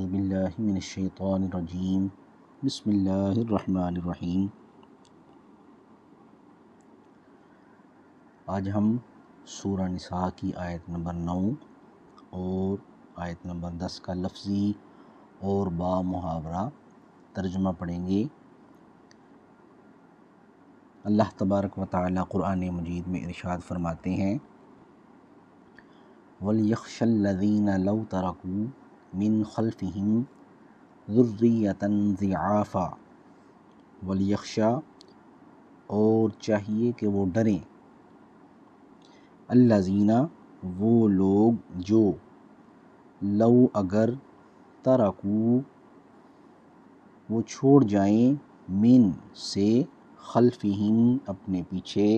اعوذ باللہ من الشیطان الرجیم بسم اللہ الرحمن الرحیم۔ آج ہم سورہ نساء کی آیت نمبر 9 اور آیت نمبر 10 کا لفظی اور با محاورہ ترجمہ پڑھیں گے۔ اللہ تبارک و تعالی قرآن مجید میں ارشاد فرماتے ہیں وَلْيَخْشَ الَّذِينَ لَوْ تَرَكُوا مِنْ خَلْفِهِمْ ذُرِّيَّةً ضِعَافًا وَلْيَخْشَ اور چاہیے کہ وہ ڈریں الَّذِينَ وہ لوگ جو لو اگر ترکو وہ چھوڑ جائیں من سے خلفہم اپنے پیچھے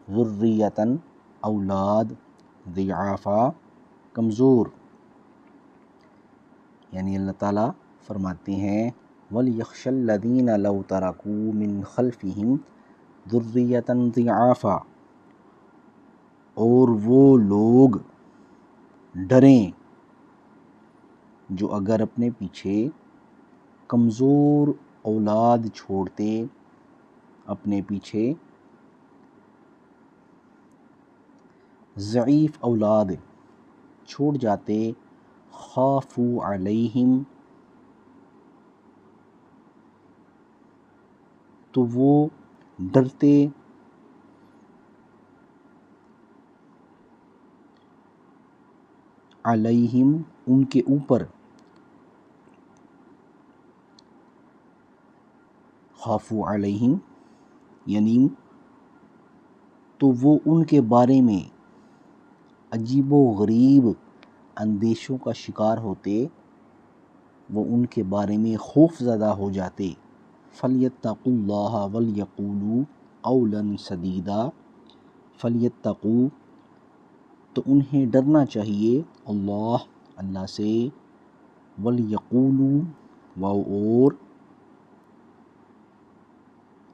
ذُرِّيَّةً اولاد ضعافا کمزور، یعنی اللہ تعالیٰ فرماتے ہیں وَلْيَخْشَ الَّذِينَ لَوْ تَرَكُوا مِنْ خَلْفِهِمْ ذُرِّيَّةً ضِعَافًا، اور وہ لوگ ڈریں جو اگر اپنے پیچھے کمزور اولاد چھوڑتے، اپنے پیچھے ضعیف اولاد چھوڑ جاتے، خافوا علیہم تو وہ ڈرتے علیہم ان کے اوپر، خافوا علیہم یعنی تو وہ ان کے بارے میں عجیب و غریب اندیشوں کا شکار ہوتے، وہ ان کے بارے میں خوف زدہ ہو جاتے۔ فَلْيَتَّقُوا اللَّهَ وَلْيَقُولُوا قَوْلًا سَدِيدًا فَلْيَتَّقُوا تو انہیں ڈرنا چاہیے اللہ سے، وَلْيَقُولُوا اور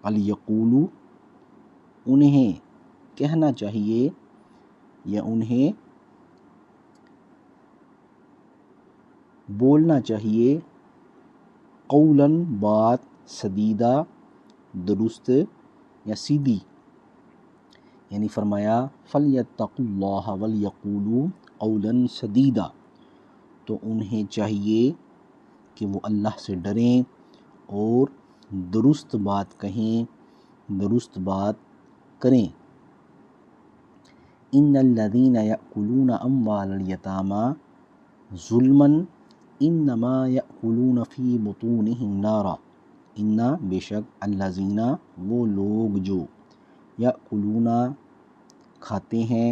الْيَقُولُوا انہیں کہنا چاہیے یا انہیں بولنا چاہیے قولاً بات سدیدہ درست یا سیدھی، یعنی فرمایا فَلْيَتَّقُوا اللَّهَ وَلْيَقُولُوا قَوْلًا سَدِيدًا تو انہیں چاہیے کہ وہ اللہ سے ڈریں اور درست بات کہیں، درست بات کریں۔ إِنَّ الَّذِينَ يَأْكُلُونَ أَمْوَالَ الْيَتَامَى ظُلْمًا إِنَّمَا يَأْكُلُونَ فِي بُطُونِهِمْ نَارًا إِنَّ بے شک الَّذِينَ وہ لوگ جو یأکلون کھاتے ہیں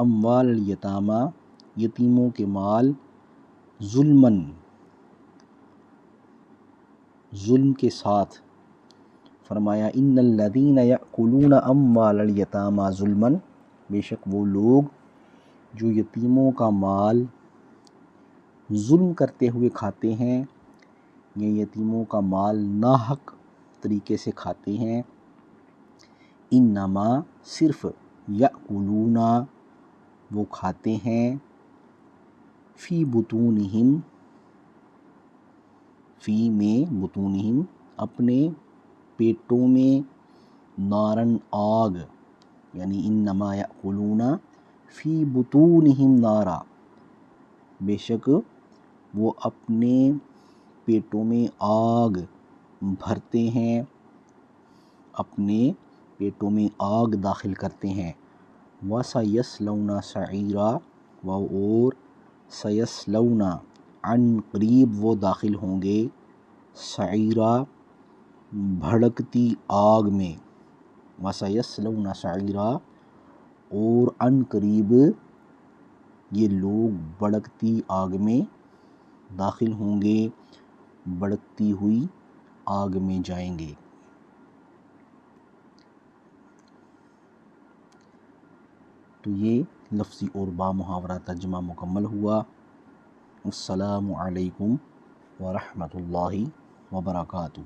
اموال الیتامیٰ یتیموں کے مال ظلمًا ظلم کے ساتھ، فرمایا ان الذین یأکلون اموال الیتامیٰ ظلمًا بے شک وہ لوگ جو یتیموں کا مال ظلم کرتے ہوئے کھاتے ہیں یا یتیموں کا مال ناحق طریقے سے کھاتے ہیں، انما صرف یأکلون وہ کھاتے ہیں فی بطونہم فی میں بطونہم اپنے پیٹوں میں نارن آگ، یعنی انما یأکلون فی بطونہم نارا بے شک وہ اپنے پیٹوں میں آگ بھرتے ہیں، اپنے پیٹوں میں آگ داخل کرتے ہیں۔ وَسَيَصْلَوْنَ سَعِيرًا اور سَيَصْلَوْنَ عن قریب وہ داخل ہوں گے سعیرا بھڑکتی آگ میں، وَسَيَصْلَوْنَ سَعِيرًا اور عن قریب یہ لوگ بھڑکتی آگ میں داخل ہوں گے، بھڑکتی ہوئی آگ میں جائیں گے۔ تو یہ لفظی اور با محاورہ ترجمہ مکمل ہوا۔ السلام علیکم ورحمۃ اللہ وبرکاتہ۔